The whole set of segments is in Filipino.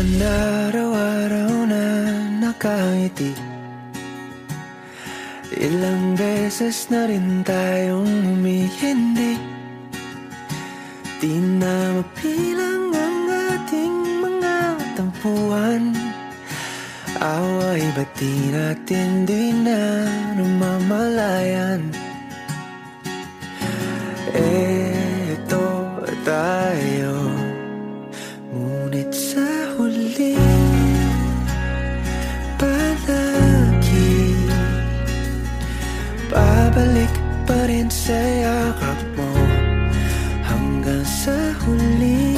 naman araw-araw na nakangiti. Ilang beses na rin tayong humihindi. Di na mapilang ang ating mga tampuhan. Away ba't di natin di na namamalayan? Eto tayo, ngunit sa huli palagi babalik pa rin sa yakap mo. Hanggang sa huli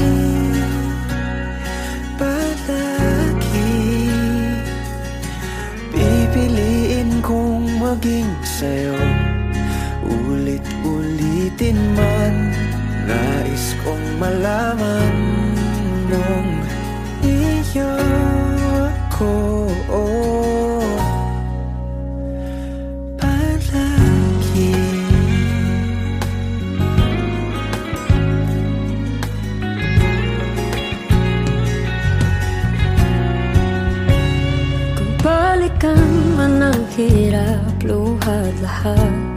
palagi pipiliin kong maging sa'yo. Ulit-ulitin man, nais kong malaman nung iyo ako palagi. Kung balikan man ang hirap, luhat lahat,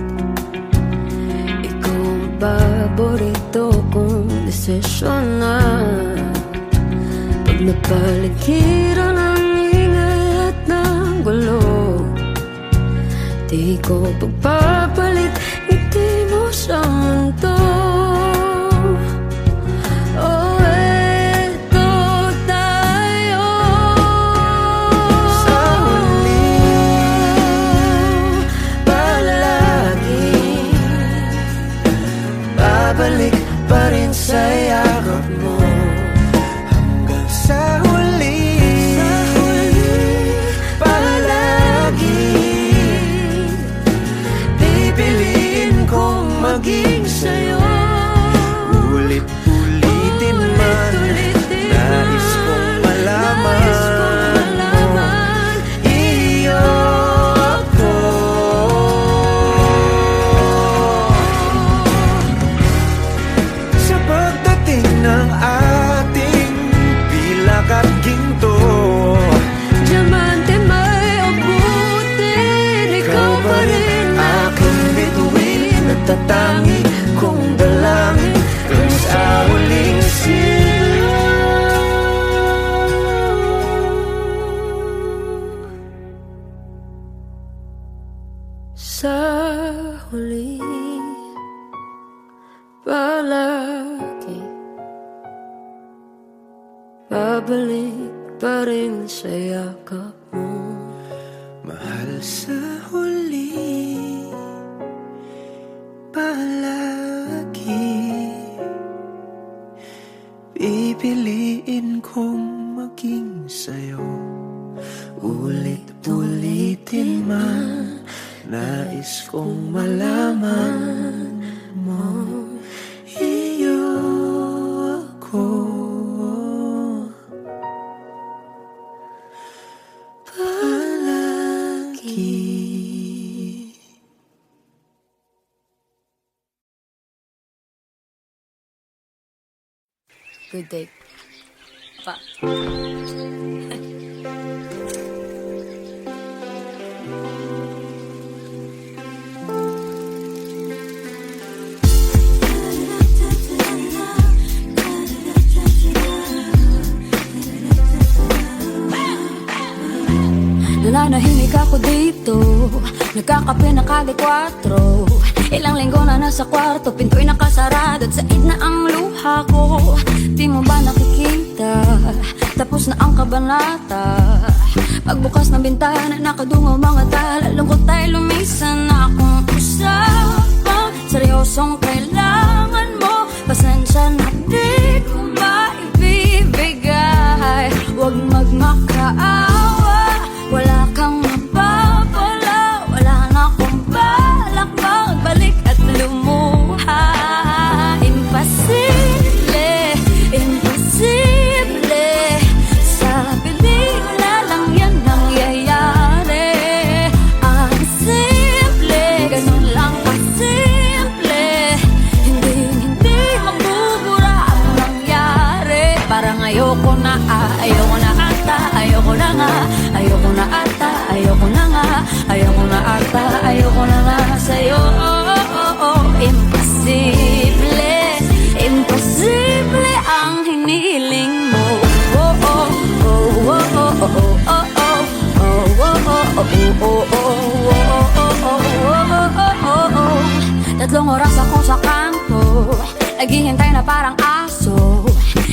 paborito kong desisyon na. Pag napaligiran ang ingay at ng gulo, di ko pagpapalit ngiti mo sa mundo. Oh, eto tayo sa huli palagi babalik pa rin sa yakap mo. Hanggang sa huli palagi pipiliin kong maging sa'yo. Ulit-ulitin man, nais kong malaman iyo ako. Sa pagdating ng ating pilak at ginto, diamante may abutin, ikaw pa rin aking bituin at tatangi kong dalangin kung sa huling silaw. sa huli palagi babalik pa rin sa yakap mo. Mahal, sa huli palagi pipiliin kong maging sa'yo. Ulit-ulitin man, nais kong malaman mo iyo ako palagi. Good day pa. Nananahimik ako dito, nagkakape na kali 4. Ilang linggo na nasa kwarto, pinto'y nakasarado at said na ang luha ko. Di mo ba nakikita, tapos na ang kabanata? Pagbukas ng bintana, nakadungaw mga tala, lungkot tayo lumisan na akong usapang seryosong kailangan mo. Pasensya na di ko maibibigay, huwag magmakaawa. Wala kang mapapala, wala na akong balak magbalik at lumuha. Imposible, imposible, sa pelikula lang yan nangyayari. Ang simple, ganun lang kasimple, ayoko na nga, ayoko na ata, ayoko na nga sa'yo. Imposible, imposible ang hinihiling mo. Tatlong oras ako sa kanto, naghihintay na parang aso.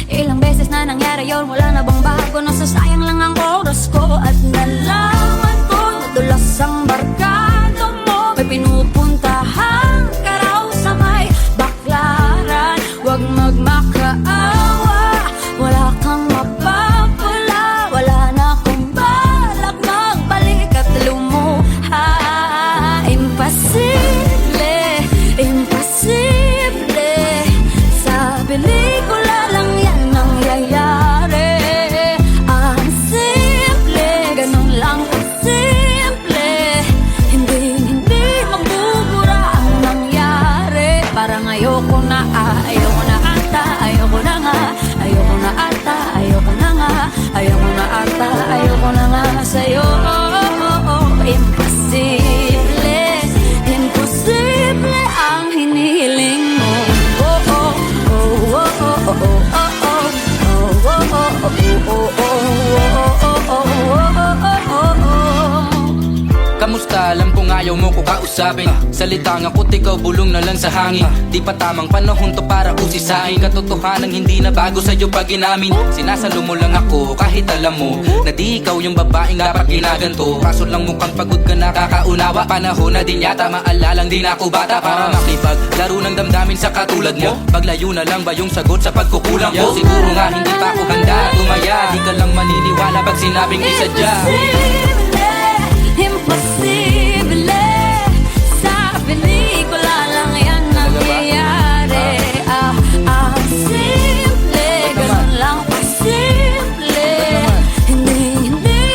Ilang beses na nangyari yun, wala na bang bago? Nasasayang lang ang oras ko. At nalaman ko, nadulas ang barkada mo. May pinupuntahan ka raw sa may baklaran. Huwag magmakaawa, wala kang mapapala. Wala na akong balak magbalik at lumuha. Imposible, imposible, sa pelikula lang yan nangyayari. Ang simple, ganun lang kasimple. Hindi magbubura ang nangyari. Parang ayoko na, ayoko na ata, ayoko na nga, ayoko na ata, ayoko na nga, ayoko na ata, ayoko na nga sa'yo. Imposible, imposible ang hinihiling mo. Kamusta? Alam kong ayaw mo ko kausapin. Salita nga ko't ikaw bulong na lang sa hangin. Di pa tamang panahon to para usisain. Katotohanan hindi na bago sa'yo pag inamin. Sinasalo mo lang ako kahit alam mo na di ikaw yung babaeng dapat ginaganto. Kaso lang mukhang pagod ka na kakaunawa. Panahon na din yata maalalang di na ako bata para makipag laro ng damdamin sa katulad mo. Paglayo na lang ba yung sagot sa pagkukulang ko? Siguro nga hindi pa ako handa tumaya. Di ka lang maniniwala pag sinabing isadya. Imposible, sa pelikula lang yan nangyayari. Ang simple, ganun lang kasimple. Hindi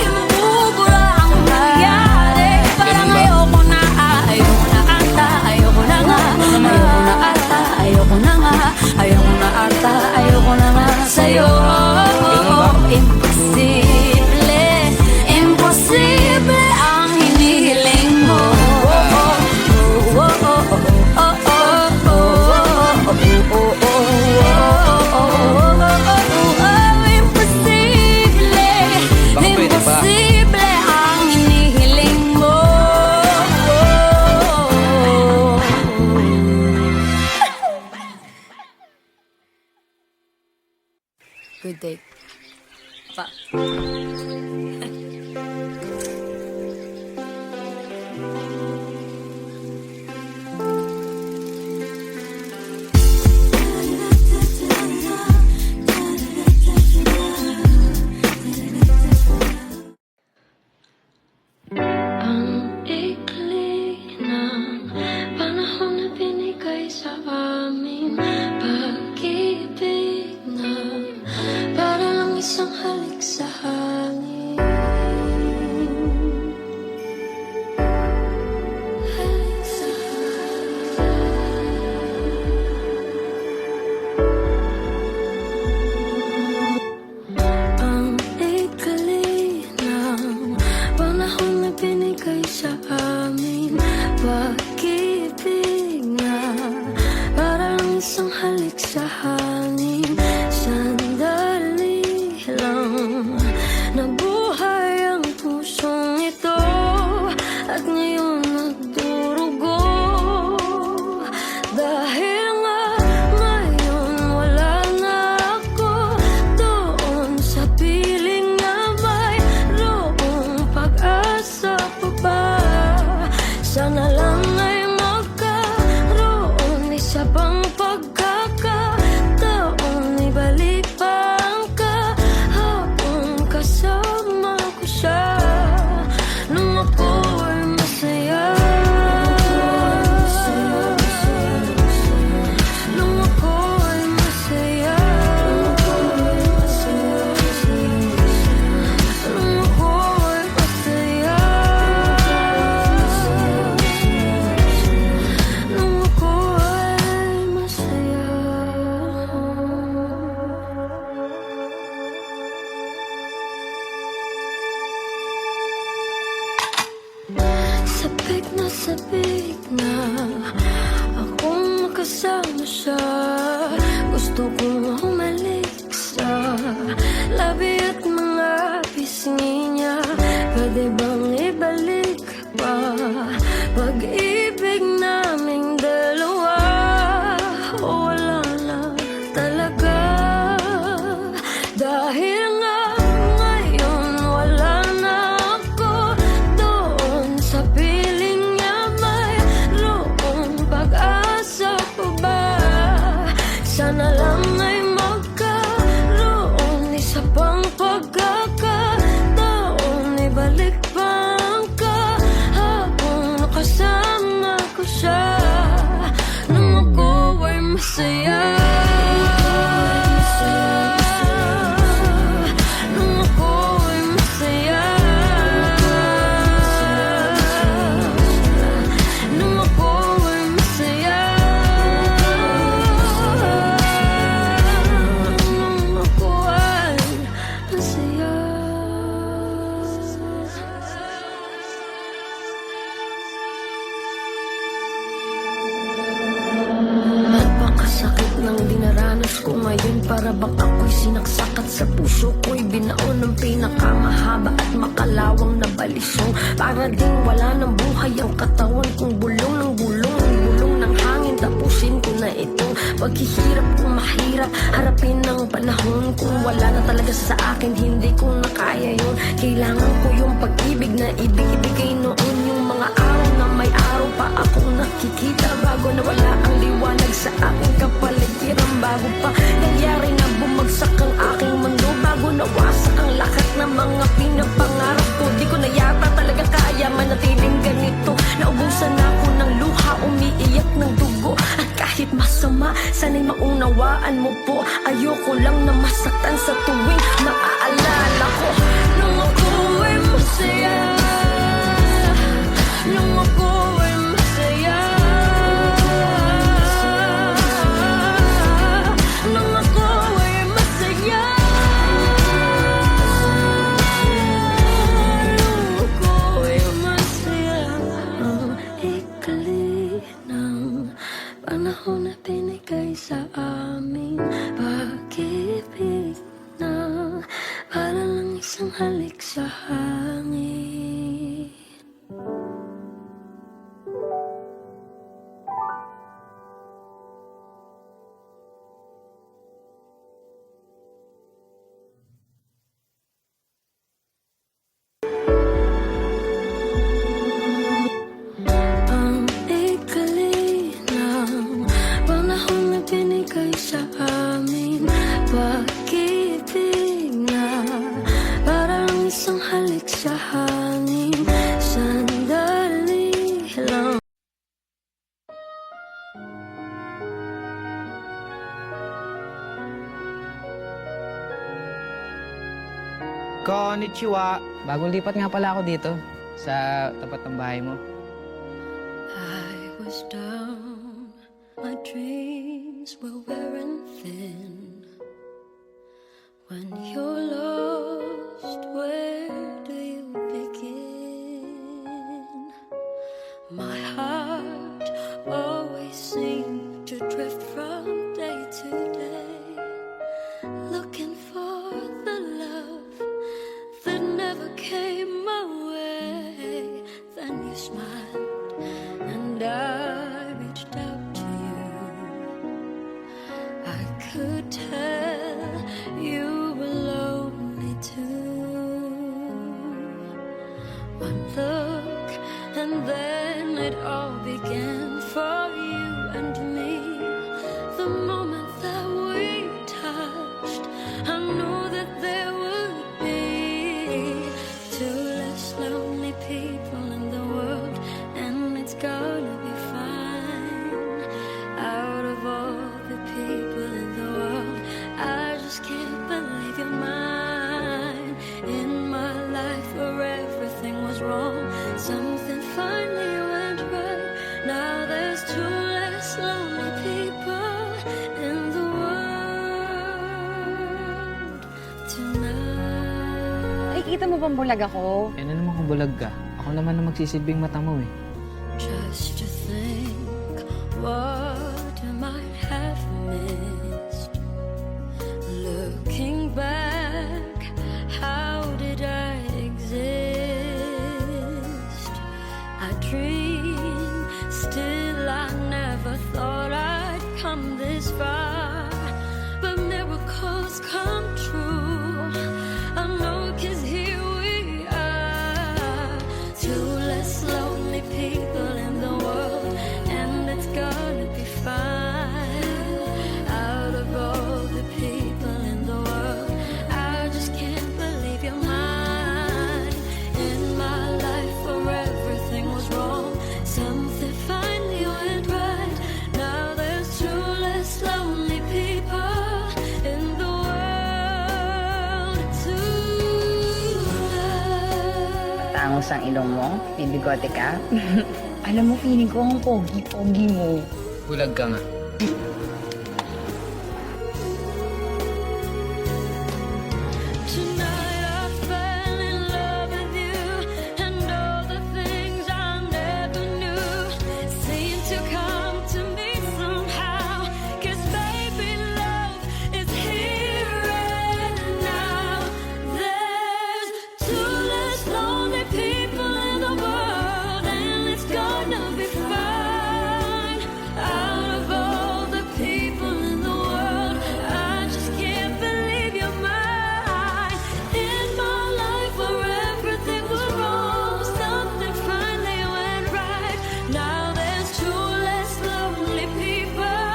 mabubura ang nangyari. Parang ayoko na, ayoko na ata, ayoko na nga, ayoko na ata, ayoko na nga, ayoko na ata, ayoko na nga sa'yo. Imposible, imposible ang hinihiling mo. Imposible, imposible ang hinihiling mo. Good day. Pa. Ang ikli ng panahon na binigay sa amin. Pag-ibig na parang isang halik sa hangin. Halik sa hangin. Ang ikli ng panahon na binigay sa amin. Pag-ibig na parang isang halik sa hangin. Sandali lang kasama siya. Gusto kong humalik sa labi at mga pisngi niya. Pwede bang ibalik pa pag-ibig naming dalawa? O wala na talaga, dahil nga ngayon wala na ako doon sa piling niya. Mayroong pag-asa pa ba? Sana lang ay magkaroon isa pang pagkakataon. Ibalik pa ang kahapon, kasama ko siya nang ako ay masaya. Nung ako ay masaya. Nung ako ay masaya. Nung ako ay masaya. Napakasakit ng dinaranas ko ngayon. Para bang ako'y sinaksakat sa puso ko'y binaon ng pinakamahaba at makalawang na balisong. Para ding wala ng buhay ang katawan kong bulong ng bulong. Bulong ng hangin, tapusin ko na itong paghihirap kong mahirap. Harapin ng panahon kung wala na talaga sa akin. Hindi ko na kaya yun. Kailangan ko yung pag-ibig na ibig-ibigay noon. Yung mga araw na may araw pa akong nakikita bago na wala ang liwanag sa aking kapaligiran. Bago pa nangyari na bumagsak ang aking mundo, bago nawasak ang lahat ng mga pinapangarap ko. Di ko na yata talaga kaya manatiling ganito. Naubusan ako ng luha, umiiyak ng dugo. At kahit masama, sana'y maunawaan mo po. Ayoko lang na masaktan sa tuwing maaalala ko. Nung ako ay masaya. Nung ako ay masaya. Nung ako ay masaya. Nung ako ay masaya. Ang ikli ng panahon na binigay sa amin. Pag-ibig na para lang isang halik sa hangin. Ang ikli ng panahon na binigay sa amin. Pag-ibig na para lang isang halik sa hangin. Sandali lang. Konnichiwa. Bagong lipat nga pala ako dito sa tapat ng bahay mo. I was down, my dreams were wearing thin. When you're lost, where do you begin? My heart always seemed to drift from day to day, looking for the love that never came my way. Then you smiled and I reached out to you. I could tell you were lonely too. One look and then it all began for you and me. The moment that we touched, I knew that there would be two less lonely people in the world, and it's gonna be fine. Out of all the people in the world, I just can't believe you're mine. In my life where everything was wrong, something finally went right. Now there's two less lonely people in the world tonight. Ay, kita mo bang bulag ako? Eh, ano naman kung bulag ka? Ako naman na magsisilbing mata mo eh. Just to think, what am I bangus ang ilong mo? Bibigote ka? Alam mo, feeling ko ang pogi-pogi mo. Bulag ka nga. Tonight I fell in love with you, and all the things I never knew seem to come to me somehow. 'Cause baby, love is here and now. There's two less lonely people in the world, and it's gonna be fine. Out of all the people in the world, I just can't believe you're mine. In my life where everything was wrong, something finally went right. Now there's two less lonely people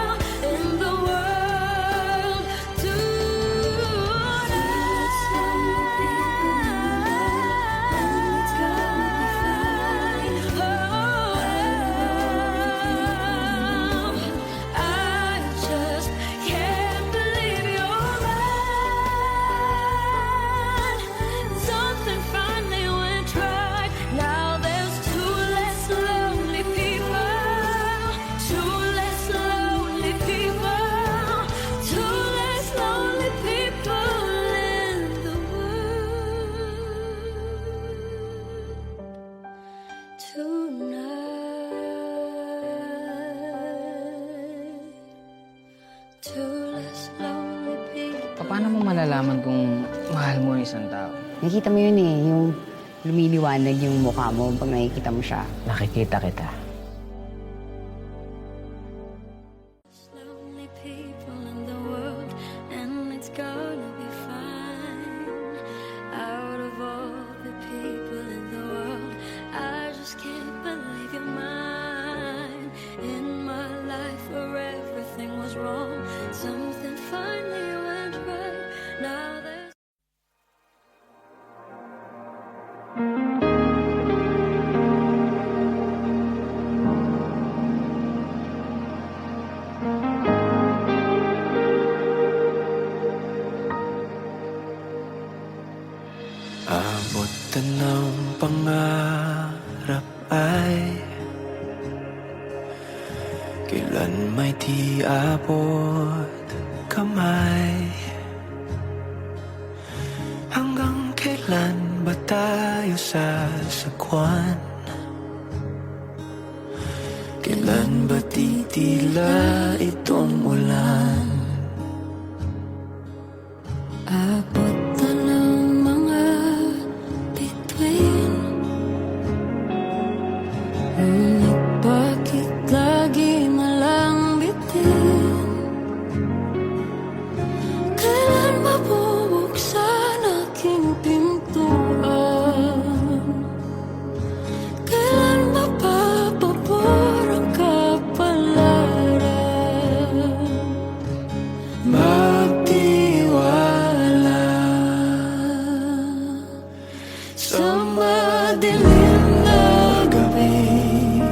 in the world I just can't believe you're mine. Something finally went right. Now there's two less lonely people. Two less lonely people. Two less lonely people in the world tonight. Two less lonely people. Paano mo malalaman kung mahal mo yung isang tao? Nakikita mo yun eh, yung lumiliwanag yung mukha mo pag nakikita mo siya. Nakikita kita. Lonely people in the world, and it's gonna be fine. Out of all the people in the world, I just can't believe you're mine. In my life where everything was wrong, something finally went right. Now there's Abot ng pangarap ay kailan may di abot kamay. Hanggang kailan ba tayo sasakwan? Kailan ba titila itong ulan? abot na ng mga bituin. Ngunit bakit lagi malang bitin? Kailan mabubuksan aking pintuan? Kailan mapapabor ang kapalaran? Magtiwala sa madilim na gabi.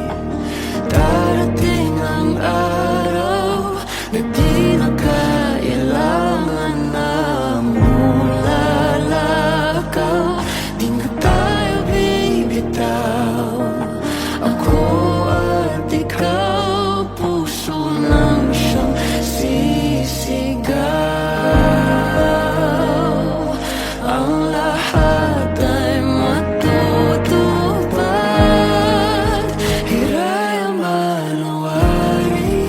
Darating ang araw na di na kailangan na mulalakaw. Di na tayo bibitaw, ako at ikaw. Puso lang siyang sisigaw. Ang lahat ay matutupad. Hiraya manawari.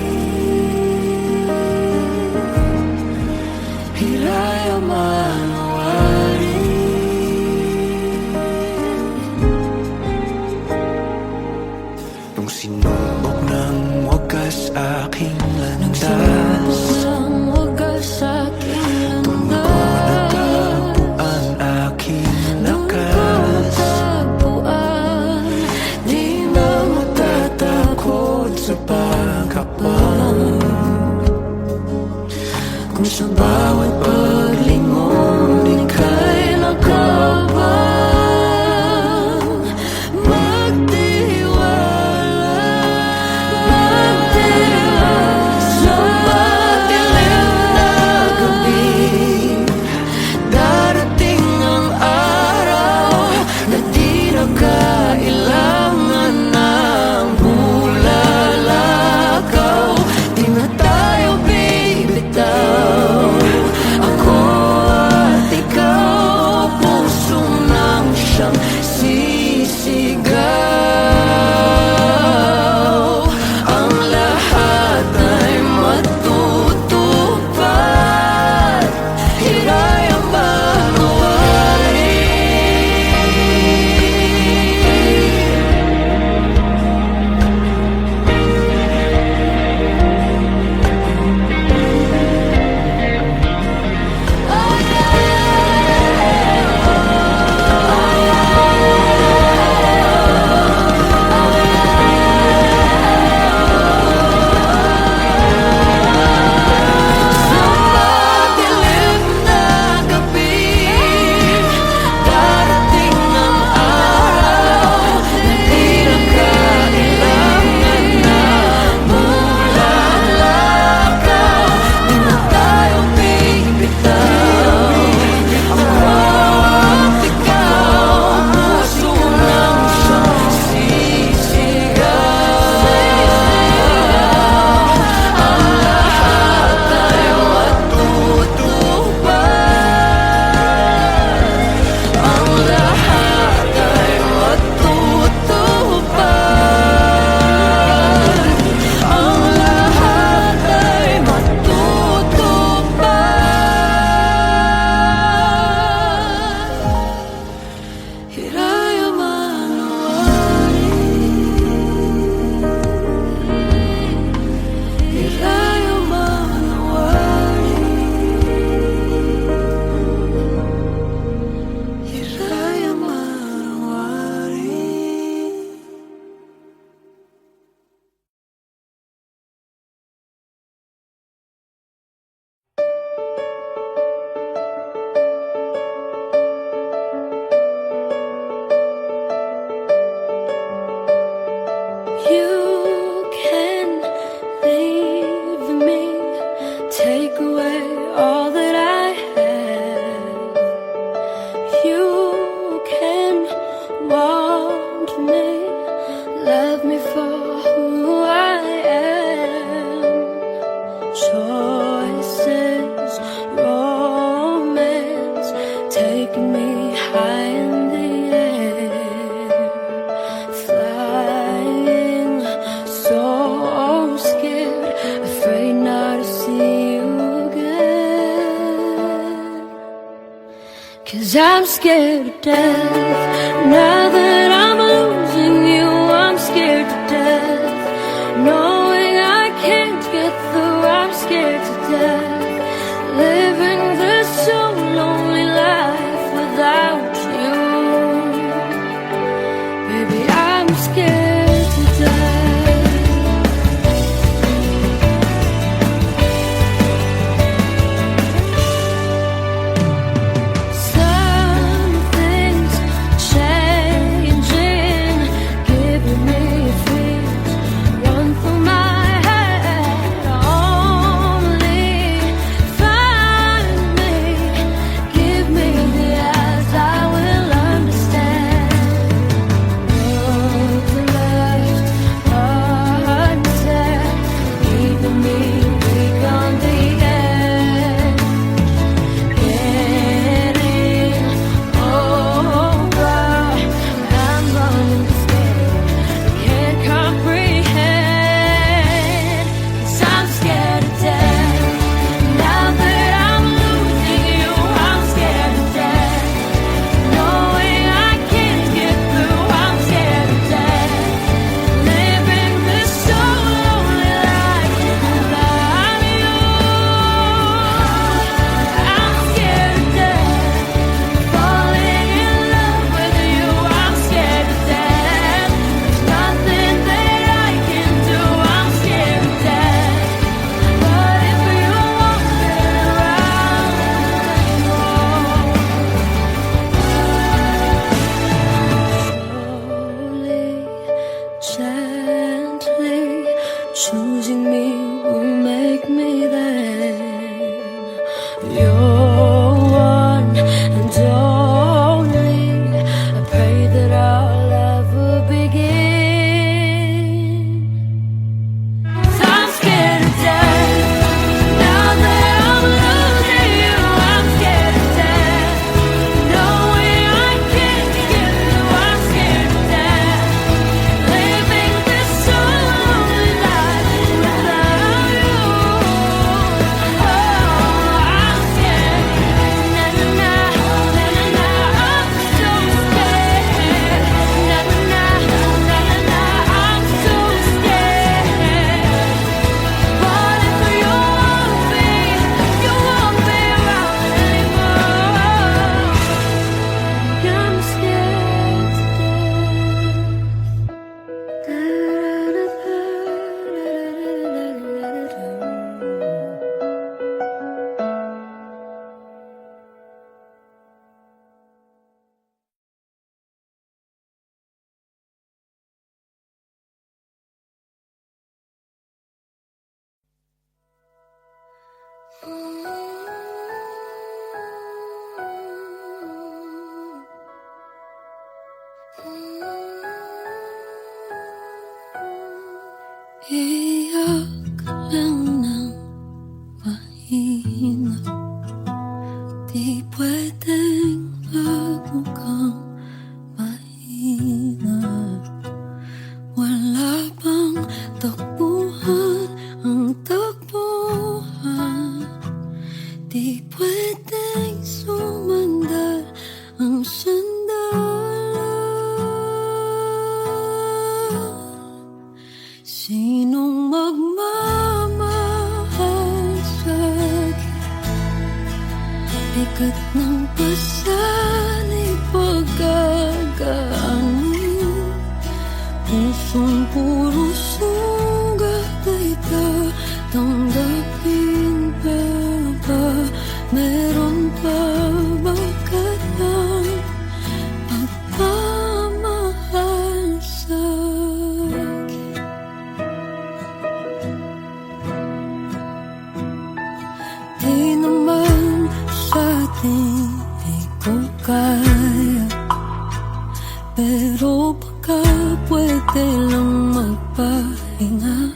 Hiraya manawari. Nung sinubok ng wagas aking landas, Ang wagas aking tunog ko nagkabuan aking lakas. tagpuan. Di na matatakot sa pagkakpan. Kung sa bawat paglingon ika'y nakabang. Magtiwala, magtiwala sa madilim na gabi. Darating ang araw na di na I'm scared to death. Now that I'm losing you, I'm scared to death. Knowing I can't get through, I'm scared to death. Living this so lonely life without you. Baby, I'm scared to death. Something's changing, giving me fears run through my head. Only find me, give me the eyes, I will understand. What's left unsaid, keeping me weak on the edge. Getting over, I'm running scared, can't comprehend. 'Cause I'm scared to death. Now that I'm losing you, I'm scared to death. Knowing I can't get through, I'm scared to death. Living this so lonely life without you. I'm scared to death. Falling in love with you, I'm scared to death. Nothing that I can do, I'm scared to death. But if you want it around, slowly, gently, choosing me will make me then your one and only. I pray that our love will begin. 'Cause I'm scared to death. Now that I'm losing you, I'm scared to death. Knowing I can't get through, I'm scared to death. Living this so lonely life without you. Oh, I'm scared. Na na na, na na na, I'm so scared. Na na na, na na na, I'm so scared. But if you won't be around anymore. I'm scared Iyak lang ng mahina, di pwedeng magmukhang mahina. Wala bang takbuhan ang takbuhan, di pwedeng sumandal ang sandalan. Sinong magmamahal sa'kin? Bigat ng pasanig pagkagaano. Pusong puro sugat ay tatanggapin pa ba? Meron pa ba kayang pagmamahal sa'kin? Di naman sa'tin di ko kaya, pero baka pwede lang magpahinga.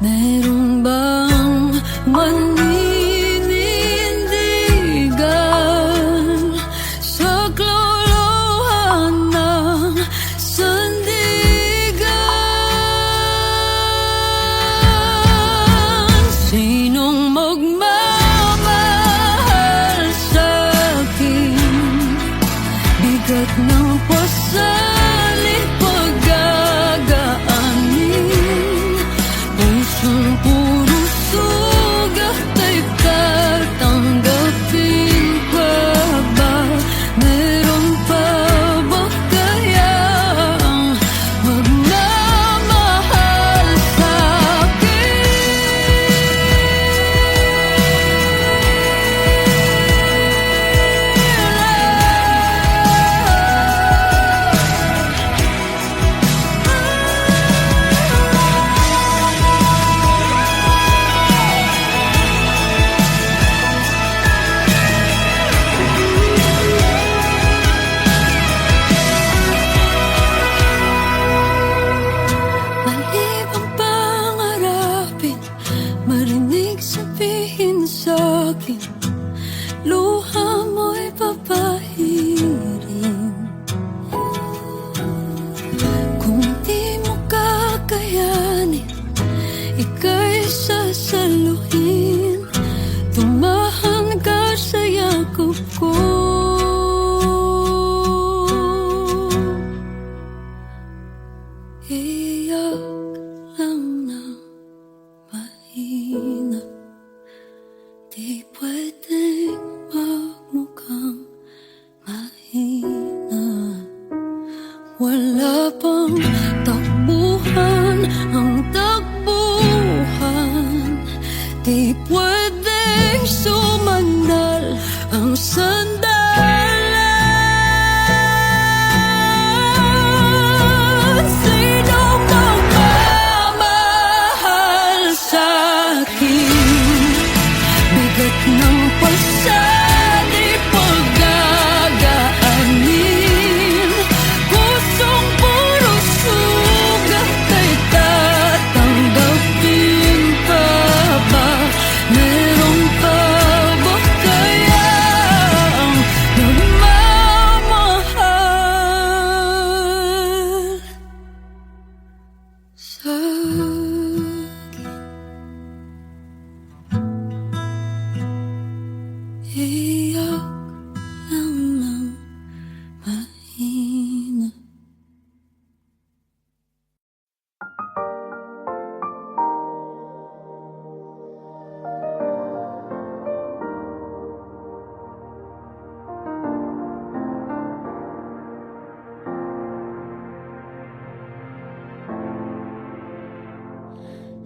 Meron bang maninindigan sa klolohan ng sandigan? Sinong magmamahal sa ika'y sasaluhin. Tumahan ka sa yakap ko. Iyak lang ng mahina, di pwedeng magmukhang mahina. Wala pang takbuhan ang takbuhan, di pwedeng sumandal ang sandalan. Sinong magmamahal sa'kin? Bigat ng pasa, di pagagaanin. Pusong puro sugat ay tatanggapin ka ba? Meron ka ba kayang nagmamahal sa'kin? Iyak lang ng mahina.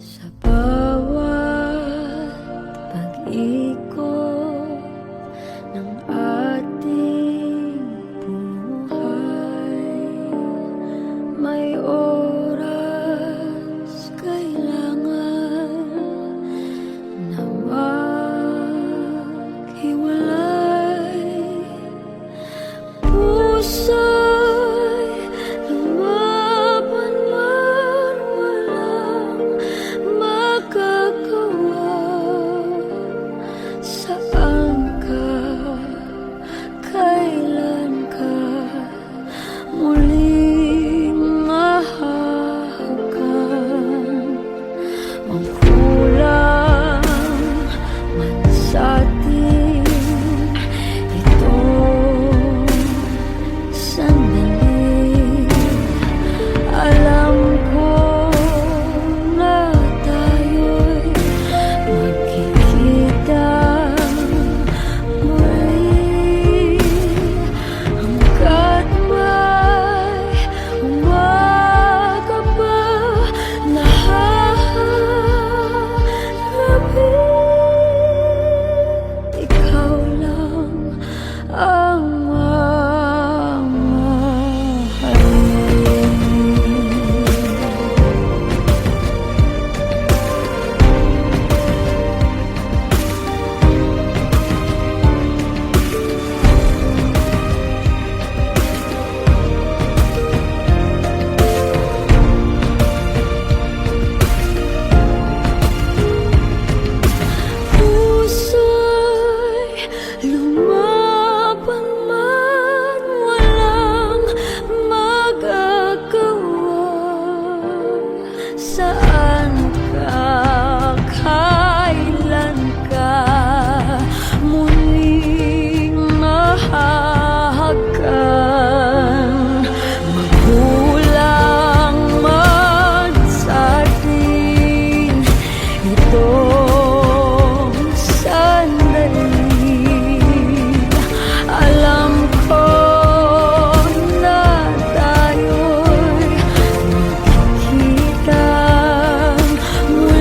Sa bawat pag-ikot ng ating buhay, may oras kailangan na maghiwalay. Puso'y lumaban man, walang magagawa. Saan ka, kailan ka muling mahahagan? Ang kulang man sa'tin itong sandali. Alam ko na tayo'y magkikita muli, hanggat may umaga pa na hahanapin. Ikaw lang ang mamahalin. Puso'y lumaban man, walang magagawa. Saan ka, kailan ka muling mahahagan? Magulang man sa'tin itong sandali. Alam ko na tayo'y magkikita muli.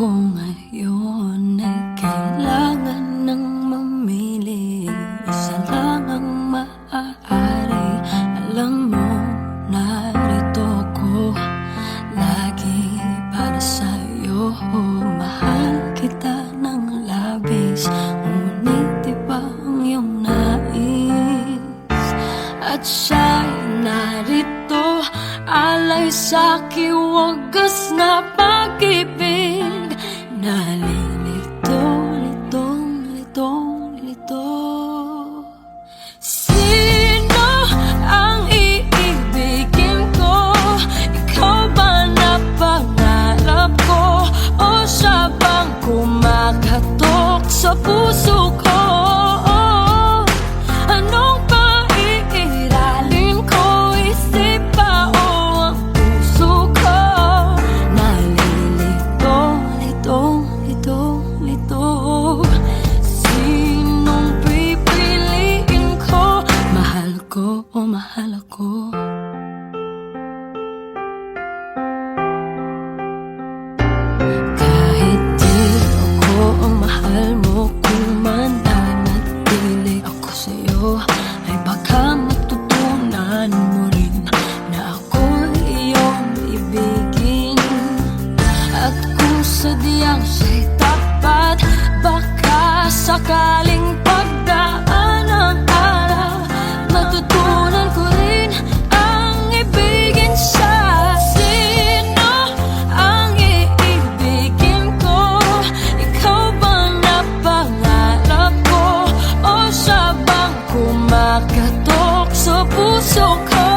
ko ngayon ay kailangan ng mamili. Isa lang ang maaari. Alam mo, narito ko lagi para sa'yo. Mahal kita ng labis, ngunit iba ang iyong nais. At siya'y narito, alay sa'ki wagas na pag-ibig. Nalilito, litong, litong, lito. Sino ang iibigin ko? Ikaw ba na pangarap ko? O siya bang kumakatok sa puso ko? Anong paiiralin ko? Isip ba o ang puso ko? Nalilito, litong, litong, lito. Sinong pipiliin ko? Mahal ko o mahal ako? Kahit di ako ang mahal mo, kung mananatili ako sa'yo, ay baka matutunan mo rin na ako iyong ibigin. At kung sadyang siya'y tapat, baka sakaling pagdaan ng araw, matutunan ko rin ang ibigin siya. Sino ang iibigin ko? Ikaw ba na pangarap ko? O siya bang kumakatok sa puso ko?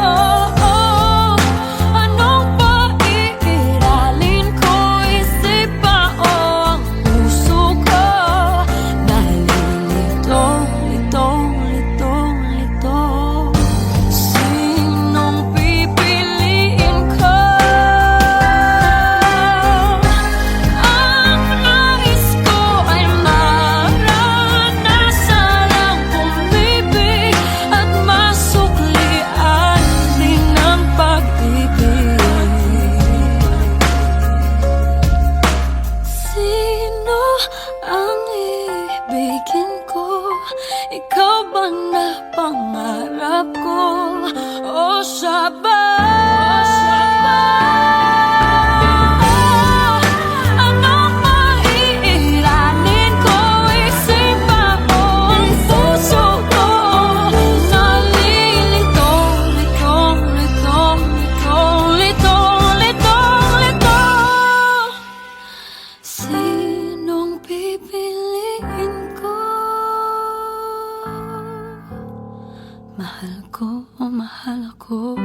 Anong paiiralin ko? Isip ba o ang puso ko? Nalilito, litong, litong, lito. Sinong pipiliin ko? Ang nais ko ay maranasan ang pumibig at masuklian din ang pag-ibig. Sino ang ibigin ko? Ikaw ba na pangarap ko? O siya ba? Anong maiiralin ko? Isip ba o ang puso ko? Nalilito, litong, litong, litong, litong, litong, lito. Sinong pipiliin ko? Mahal ko o mahal ako?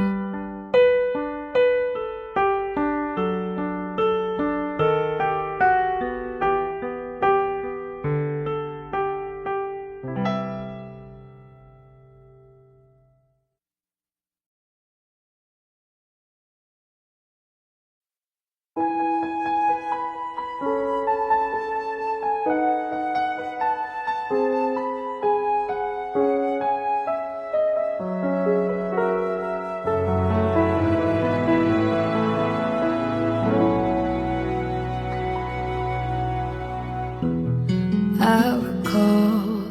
I recall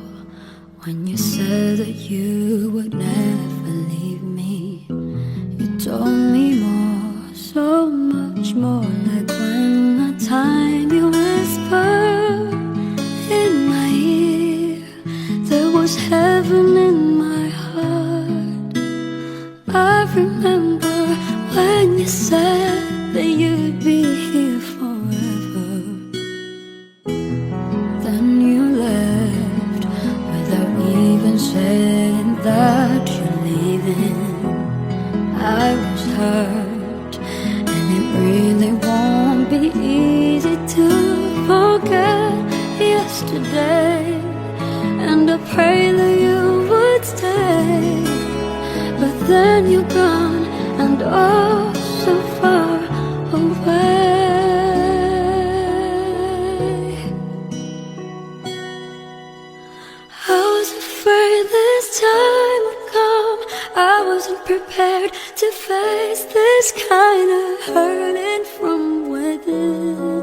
when you said that you would never leave me. You told me more, so much more. Like when the time you whispered in my ear, there was heaven in my heart. I remember when you said that you'd be here forever. Then you left without even saying that you're leaving. I was hurt, and it really won't be easy to forget yesterday. And I pray that you would stay, but then you're gone, and oh, so far away. I was afraid this time would come. I wasn't prepared to face this kind of hurting from within.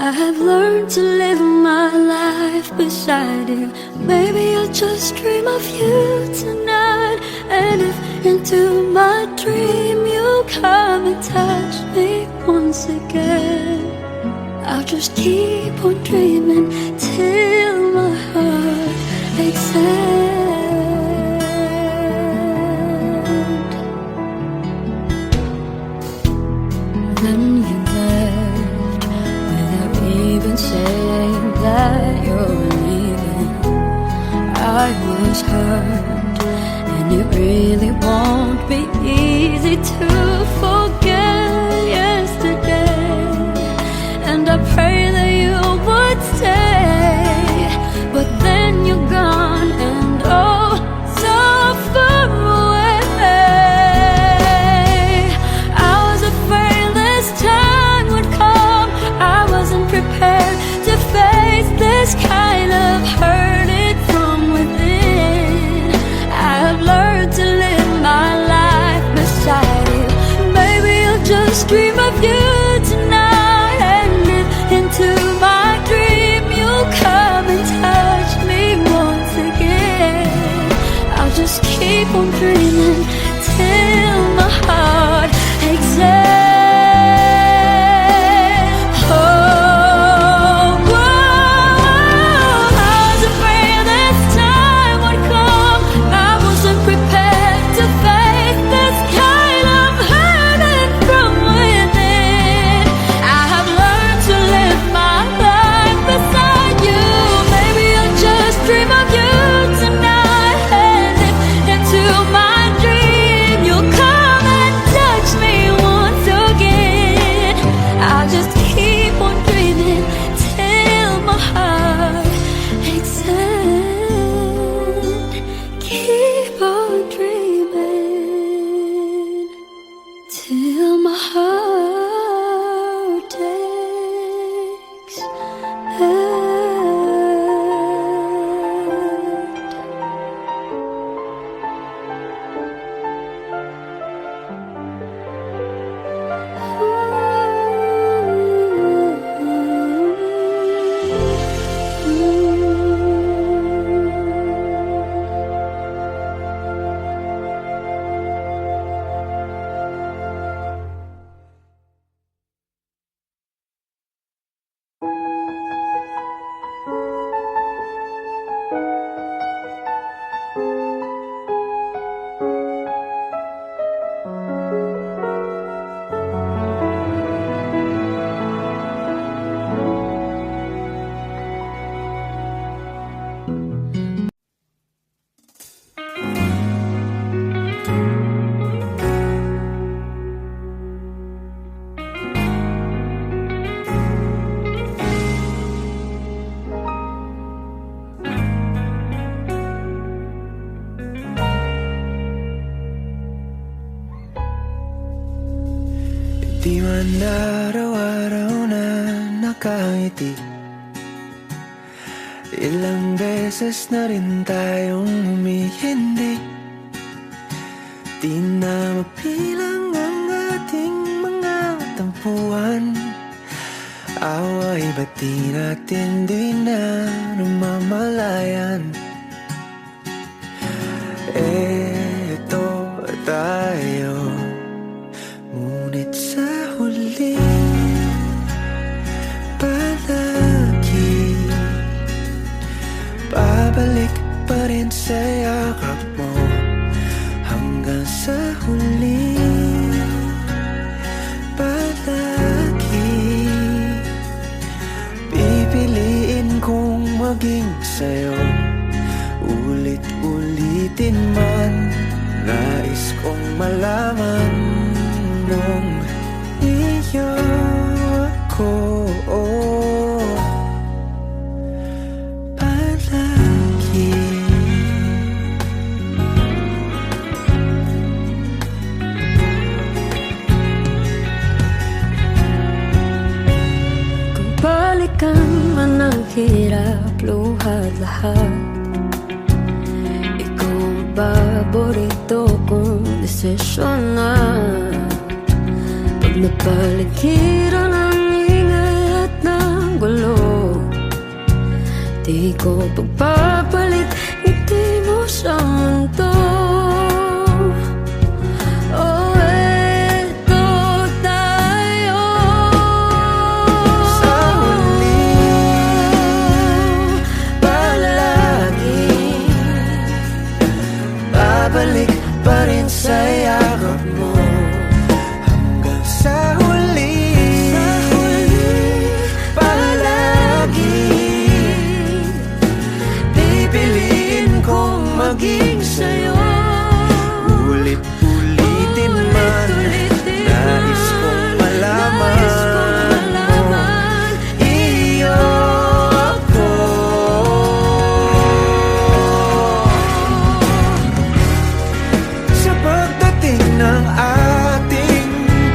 I have learned to live my life beside you. Maybe I'll just dream of you tonight. And if into my dream you come and touch me once again, I'll just keep on dreaming till my heart expands. Then you left without even saying that you're leaving. I was hurt, and it really won't be easy to forget yesterday. And I pray that you would stay, but then you're gone and oh, so far away. I was afraid this time would come. I wasn't prepared to face this kind of hurting from within. I have learned to live my life beside you. Maybe I'll just dream of you tonight, and if into my dream you'll come and touch me once again, I'll just keep on dreaming till my heart exhales. Till my heart Di man araw-araw na nakangiti, ilang beses na rin tayong humihindi. Di na mapilang ang ating mga tampuhan. Away ba't di natin di na namamalayan? Eto tayo, ngunit sa huli palagi babalik pa rin sa yakap mo. Hanggang sa huli palagi pipiliin kong maging sa'yo. Ulit-ulitin man, nais kong malaman nung iyo ako palagi. Kung balikan man ang hirap, luhat lahat, ikaw ang paborito kong desisyon na. Pag napaligiran ang ingay at ng ko pagpapalit ngiti mo sa mundo. Oh, eto tayo Sa huli, palagi babalik pa rin sa yakap mo. Hanggang sa huli, palagi pipiliin kong maging sa'yo. Ulit-ulitin man, nais kong malaman mo, iyo ako. Sa pagdating ng ating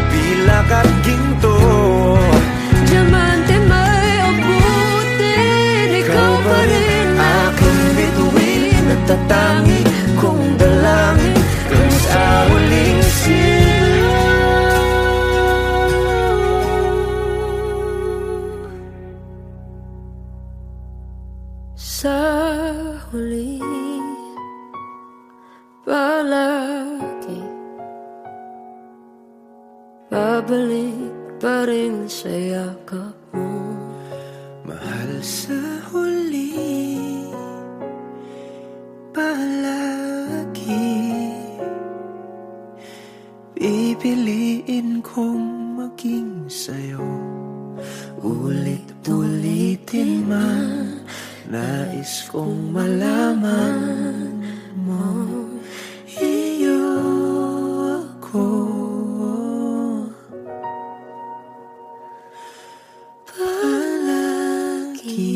pilak at ginto, Diamante may abutin, ikaw pa rin aking bituin at tatangi kong dalangin kung sa huling sa huli palagi babalik pa rin sa yakap mo. mahal. Sa huli, palagi pipiliin kong maging sa'yo. Ulit-ulitin man, nais kong malaman mo, iyo ako. Palagi.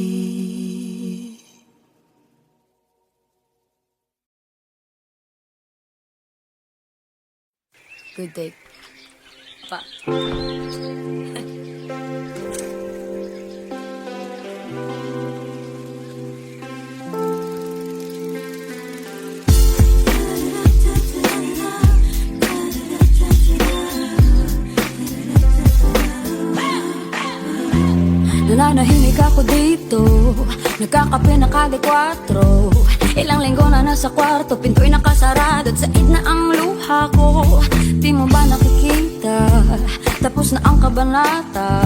Good day. Pa. Nananahimik ako dito, nagkakape na kada 4. Ilang linggo na nasa kwarto, pinto'y nakasarado at said na ang luha ko. Di mo ba nakikita, tapos na ang kabanata.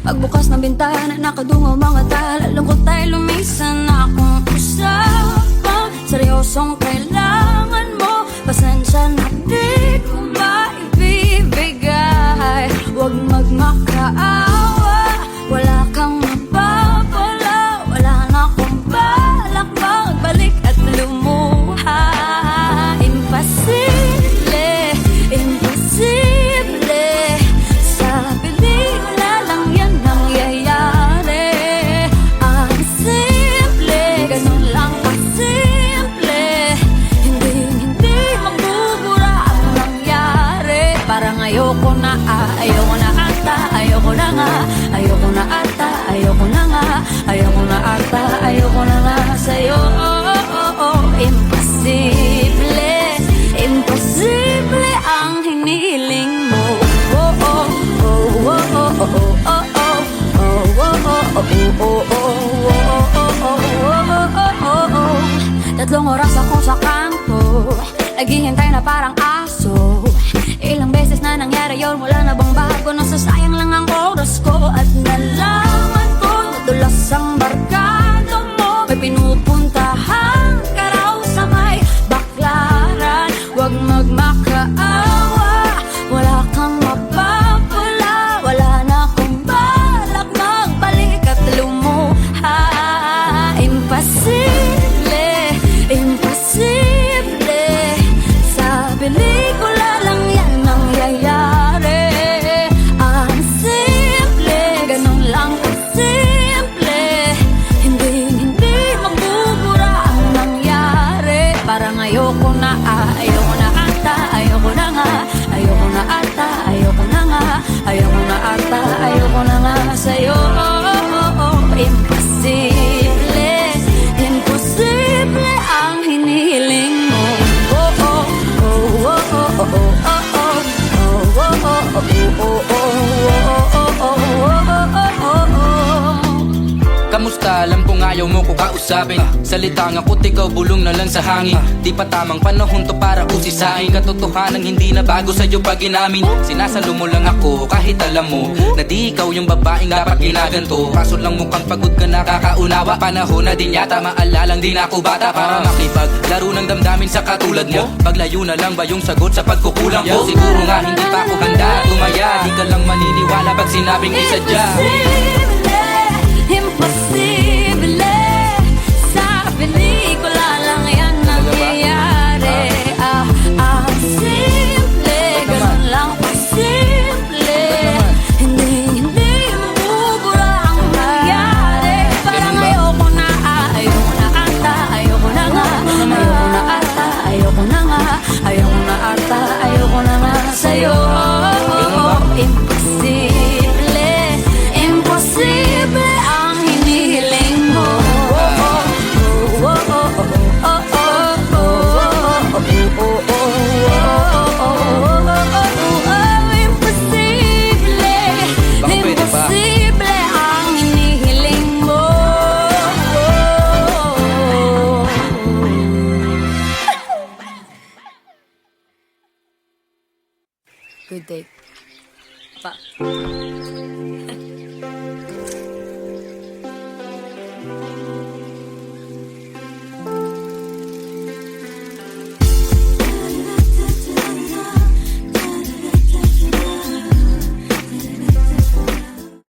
Pagbukas ng bintana, nakadungaw mga tala. Lungkot tayo lumisan na akong usapan. Seryosong kailangan mo, pasensya na di ko maibibigay. Huwag magmakaawa, wala kang mapapala. Wala na akong balak magbalik at lumuha. Imposible, imposible. Sa pelikula lang yan nangyayari. Ang simple, ganun lang kasimple. Hindi magbubura ang nangyari. Parang ayoko na, ayoko na ata, ayoko na nga. Ayoko na ata, ayoko na nga. Ayoko na ata, ayoko na nga sa'yo. Imposible, imposible ang hinihiling mo. Tatlong oras ako sa kanto, naghihintay na parang aso. Ilang beses na nangyari yun, wala na bang bago? Nasasayang lang ang oras ko. At nalaman ko, nadulas ang barkada mo. May pinupuntahan ka raw sa may baklaran. Huwag magmakaawa, wala kang mapapala. Wala na akong balak magbalik at lumuha. Imposible, imposible. Sa pelikula lang yan nangyayari. Ang simple, ganun lang kasimple. Hindi magbubura ang nangyari. Parang ayoko na, ayoko na ata, ayoko na nga. Ayoko na ata, ayoko na nga. Ayoko na ata, ayoko na nga sa'yo. Imposible, imposible ang hinihiling mo. Kamusta Basta alam kong ayaw mo ko kausapin. Salita nga ko't ikaw bulong na lang sa hangin. Di pa tamang panahon to para usisain. Katotohanan hindi na bago sa'yo pag inamin. Sinasalo mo lang ako kahit alam mo na di ikaw yung babaeng dapat ginaganto. Kaso lang mukhang pagod ka nakakaunawa. Panahon na din yata maalalang di na ako bata para makipaglaro ng damdamin sa katulad mo. Paglayo na lang ba yung sagot sa pagkukulang ko? Siguro nga hindi pa ako handa tumaya. Di ka lang maniniwala pag sinabing isadya. Imposible, sa pelikula lang yan nangyayari. Simple, ganun lang kasimple. Hindi mabubura ang nangyari. Parang ayoko na ata, ayoko na nga. Ayoko na ata, ayoko na nga. Ayoko na ata, ayoko na nga sa'yo. Imposible, imposible ang hinihiling mo. Imposible, imposible ang hinihiling mo. Good day. Pa.